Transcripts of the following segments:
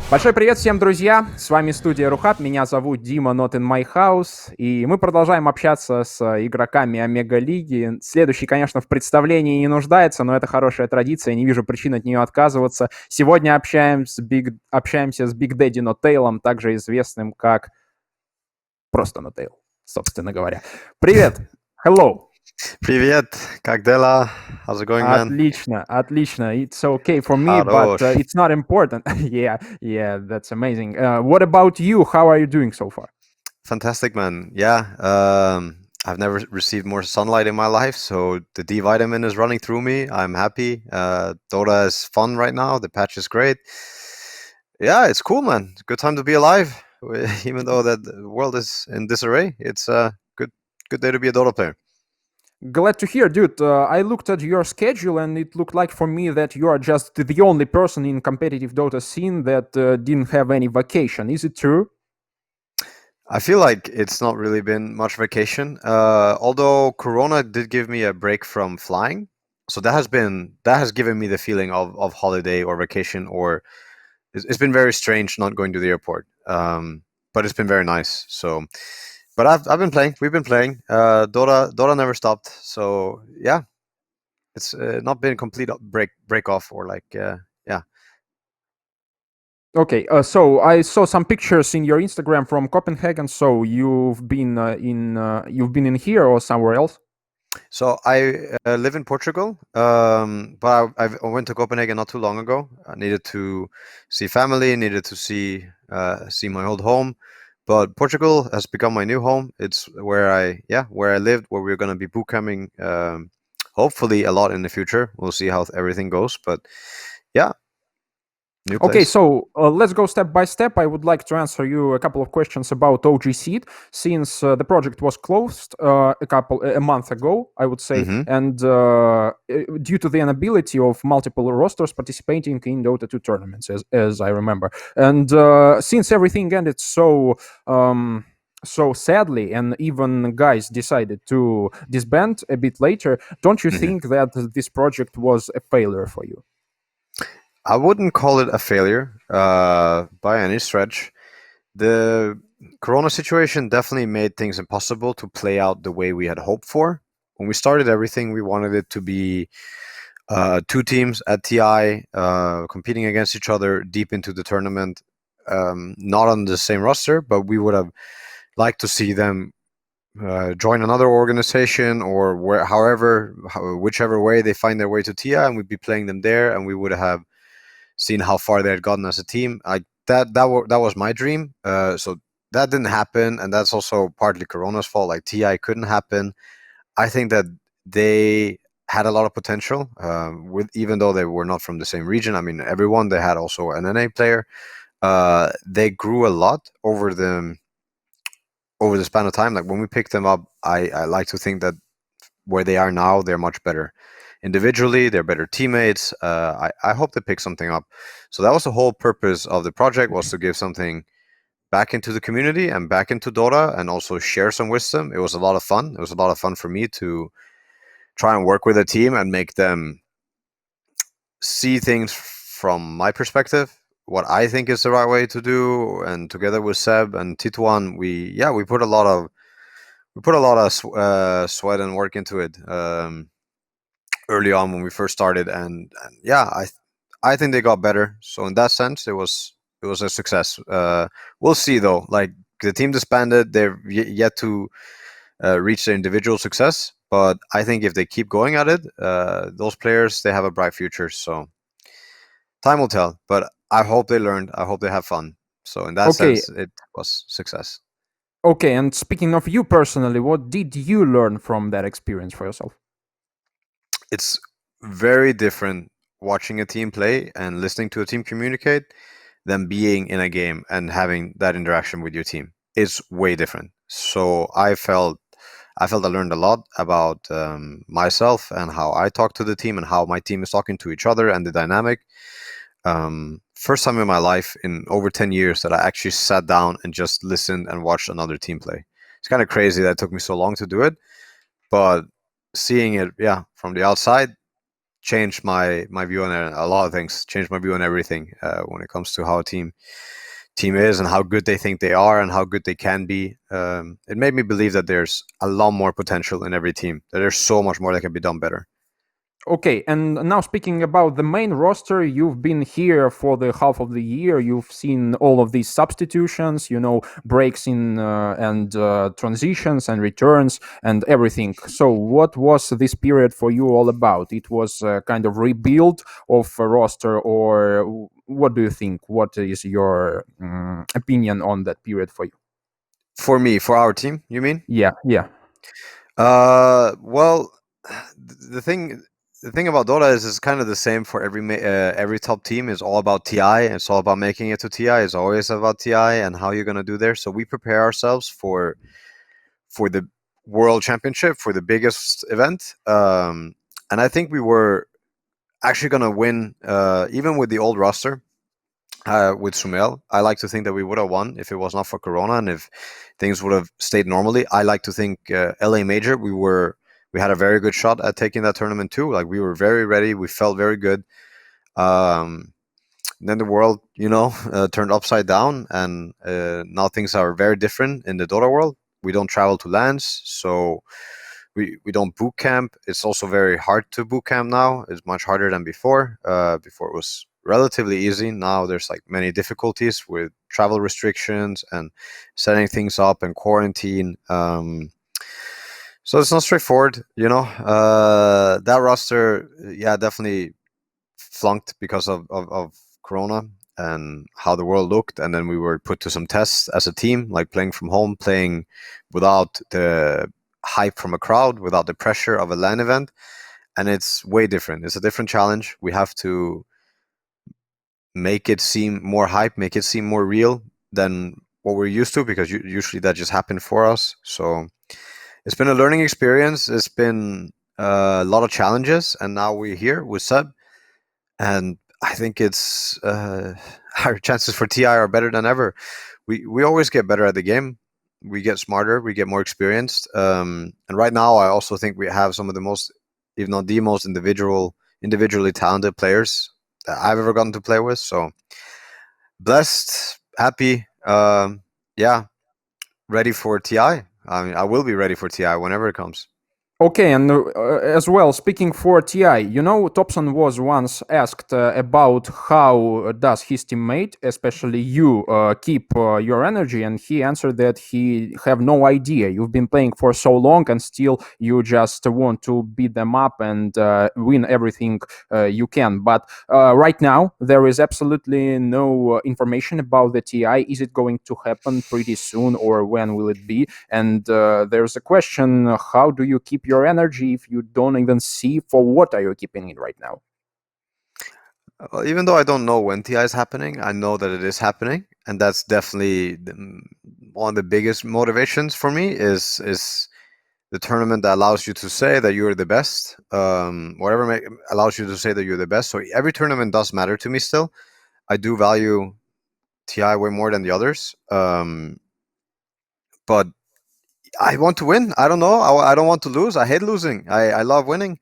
Большой привет всем, друзья! С вами студия RuHub, меня зовут Дима, not in my house, и мы продолжаем общаться с игроками Омега-лиги. Следующий, конечно, в представлении не нуждается, но это хорошая традиция, не вижу причин от нее отказываться. Сегодня общаемся с OG.N0tail, также известным как просто .n0tail, собственно говоря. Привет! Hello! Привет, как дела? How's it going, man? Отлично, отлично. It's okay for me, but Хорош. it's not important. Yeah, that's amazing. What about you? How are you doing so far? Fantastic, man. Yeah, I've never received more sunlight in my life, so the D vitamin is running through me. I'm happy. Dota is fun right now. The patch is great. Yeah, it's cool, man. Good time to be alive. Even though that the world is in disarray, it's a good day to be a Dota player. Glad to hear, dude. I looked at your schedule and it looked like for me that you are just the only person in competitive Dota scene that didn't have any vacation. Is it true? I feel like it's not really been much vacation. Although Corona did give me a break from flying, so that has given me the feeling of holiday or vacation. Or it's been very strange not going to the airport. But it's been very nice. So, but I've been playing. We've been playing. Dota never stopped. So yeah, it's not been a complete break off or like yeah. Okay, so I saw some pictures in your Instagram from Copenhagen. So you've been in here or somewhere else? So I live in Portugal, but I went to Copenhagen not too long ago. I needed to see family, needed to see my old home. But Portugal has become my new home. It's where I lived, where we're going to be boot camping, hopefully a lot in the future. We'll see how everything goes, but yeah, new Okay, place. so let's go step by step. I would like to answer you a couple of questions about OG Seed, since the project was closed a month ago, I would say, Hmm. and due to the inability of multiple rosters participating in Dota 2 tournaments, as I remember, and since everything ended so sadly, and even guys decided to disband a bit later, don't you Hmm. think that this project was a failure for you? I wouldn't call it a failure by any stretch. The Corona situation definitely made things impossible to play out the way we had hoped for. When we started everything, we wanted it to be two teams at TI competing against each other deep into the tournament, not on the same roster, but we would have liked to see them join another organization or whichever way they find their way to TI, and we'd be playing them there, and we would have seen how far they had gotten as a team. That was my dream. So that didn't happen, and that's also partly Corona's fault. Like TI couldn't happen. I think that they had a lot of potential. With even though they were not from the same region. I mean, everyone they had also an NA player. They grew a lot over the span of time. Like when we picked them up, I like to think that where they are now, they're much better individually. They're better teammates. I hope they pick something up. So that was the whole purpose of the project, was to give something back into the community and back into Dota, and also share some wisdom. It was a lot of fun. It was a lot of fun for me to try and work with a team and make them see things from my perspective, what I think is the right way to do. And together with Seb and Tituan, we put a lot of sweat and work into it. Early on when we first started, and yeah, I think they got better. So in that sense, it was a success. We'll see though. Like the team disbanded, they're yet to reach their individual success. But I think if they keep going at it, those players, they have a bright future. So time will tell. But I hope they learned. I hope they have fun. So in that Okay, sense, it was success. Okay, and speaking of you personally, what did you learn from that experience for yourself? It's very different watching a team play and listening to a team communicate than being in a game and having that interaction with your team. It's way different. So I felt I learned a lot about myself and how I talk to the team and how my team is talking to each other and the dynamic. First time in my life in over 10 years that I actually sat down and just listened and watched another team play. It's kind of crazy that it took me so long to do it, but seeing it, yeah, from the outside changed my view on a lot of things. Changed my view on everything when it comes to how a team is and how good they think they are and how good they can be. It made me believe that there's a lot more potential in every team. That there's so much more that can be done better. Okay, and now speaking about the main roster, you've been here for the half of the year. You've seen all of these substitutions, breaks in and transitions and returns and everything. So, what was this period for you all about? It was a kind of rebuild of a roster, or what do you think? What is your opinion on that period for you? For me, for our team, you mean? Yeah. Well, the thing about Dota is it's kind of the same for every top team. Is all about TI. It's all about making it to TI. It's always about TI and how you're gonna do there. So we prepare ourselves for the World Championship, for the biggest event. And I think we were actually gonna win, even with the old roster. With Sumel, I like to think that we would have won if it was not for Corona and if things would have stayed normally. I like to think LA Major, we had a very good shot at taking that tournament too. Like we were very ready, we felt very good. Then the world, turned upside down, and now things are very different in the Dota world. We don't travel to lands, so we don't boot camp. It's also very hard to boot camp now. It's much harder than before. Before it was relatively easy. Now there's like many difficulties with travel restrictions and setting things up and quarantine. So it's not straightforward, that roster, yeah, definitely flunked because of Corona and how the world looked. And then we were put to some tests as a team, like playing from home, playing without the hype from a crowd, without the pressure of a LAN event. And it's way different. It's a different challenge. We have to make it seem more hype, make it seem more real than what we're used to, because usually that just happened for us. So it's been a learning experience. It's been a lot of challenges, and now we're here with Seb, and I think it's our chances for TI are better than ever. We always get better at the game. We get smarter. We get more experienced. And right now, I also think we have some of the most, if not the most, individually talented players that I've ever gotten to play with. So blessed, happy, yeah, ready for TI. I mean, I will be ready for TI whenever it comes. Okay, and as well, speaking for TI, Thompson was once asked about how does his teammate, especially you, keep your energy, and he answered that he have no idea. You've been playing for so long, and still you just want to beat them up and win everything you can. But right now, there is absolutely no information about the TI. Is it going to happen pretty soon, or when will it be? And there's a question: how do you keep your energy if you don't even see for what are you keeping it right now? Well, even though I don't know when TI is happening, I know that it is happening, and that's definitely one of the biggest motivations for me. Is the tournament that allows you to say that you're the best. Allows you to say that you're the best. So every tournament does matter to me still. I do value TI way more than the others. But I want to win. I don't know. I don't want to lose. I hate losing. I love winning.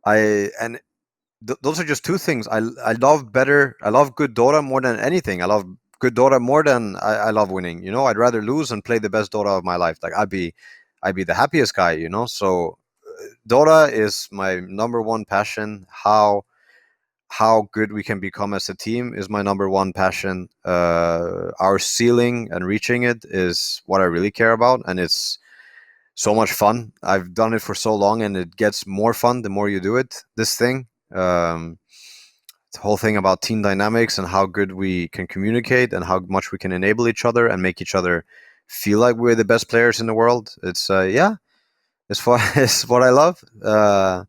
Those are just two things. I love better. I love good Dota more than anything. I love good Dota more than I love winning. I'd rather lose and play the best Dota of my life. Like I'd be the happiest guy. So Dota is my number one passion. How good we can become as a team is my number one passion. Our ceiling and reaching it is what I really care about, and it's so much fun. I've done it for so long, and it gets more fun the more you do it. This thing, the whole thing about team dynamics and how good we can communicate and how much we can enable each other and make each other feel like we're the best players in the world. It's it's what I love. I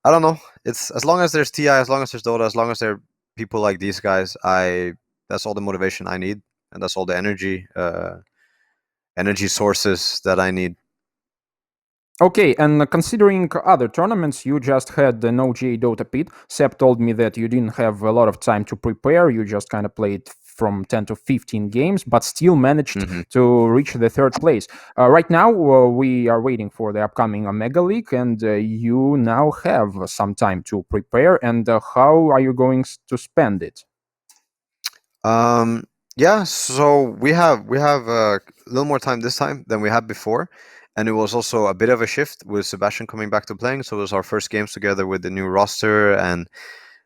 don't know. It's as long as there's TI, as long as there's Dota, as long as there are people like these guys, that's all the motivation I need, and that's all the energy sources that I need. Okay, and considering other tournaments, you just had the OG.N0tail pit. Seb told me that you didn't have a lot of time to prepare. You just kind of played from 10 to 15 games, but still managed Mhm. to reach the third place. Right now, we are waiting for the upcoming Omega League, and you now have some time to prepare. And how are you going to spend it? Yeah, so we have a little more time this time than we had before, and it was also a bit of a shift with Sebastian coming back to playing. So it was our first games together with the new roster, and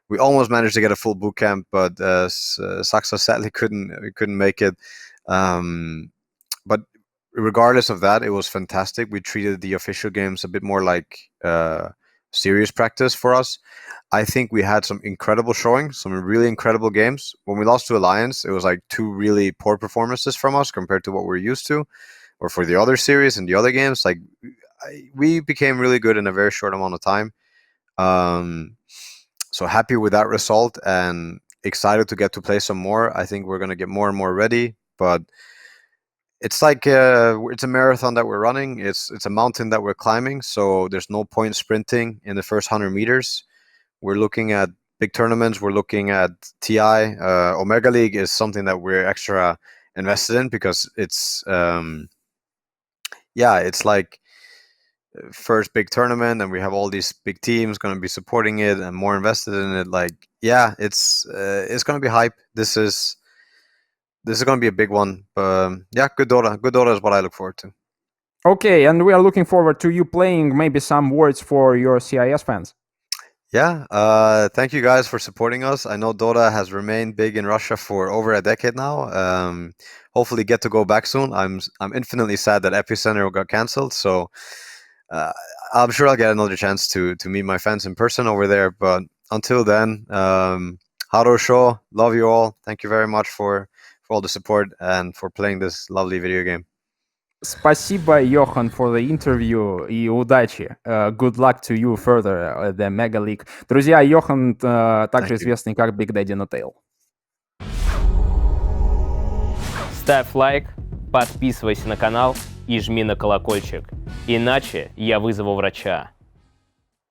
we almost managed to get a full boot camp, but Saxa sadly couldn't make it. Um, but regardless of that, it was fantastic. We treated the official games a bit more like serious practice for us. I think we had some incredible showing, some really incredible games. When we lost to Alliance, it was like two really poor performances from us compared to what we're used to, or for the other series and the other games. Like we became really good in a very short amount of time. Um, so happy with that result and excited to get to play some more. I think we're going to get more and more ready, but it's like it's a marathon that we're running. It's a mountain that we're climbing. So there's no point sprinting in the first 100 meters. We're looking at big tournaments. We're looking at TI. Omega League is something that we're extra invested in because it's it's like first big tournament, and we have all these big teams going to be supporting it and more invested in it. Like, yeah, it's going to be hype. This is going to be a big one. But yeah, good Dota. Good Dota is what I look forward to. Okay, and we are looking forward to you playing. Maybe some words for your CIS fans. Yeah, thank you guys for supporting us. I know Dota has remained big in Russia for over a decade now. Hopefully, get to go back soon. I'm infinitely sad that Epicenter got cancelled. So uh, I'm sure I'll get another chance to meet my fans in person over there. But until then, Haro Show, love you all. Thank you very much for all the support and for playing this lovely video game. Спасибо, Johan, for the interview и удачи. Good luck to you further at the Mega League. Друзья, Johan, также Thank you. известный как OG.N0tail. Ставь лайк, подписывайся на канал и жми на колокольчик. Иначе я вызову врача.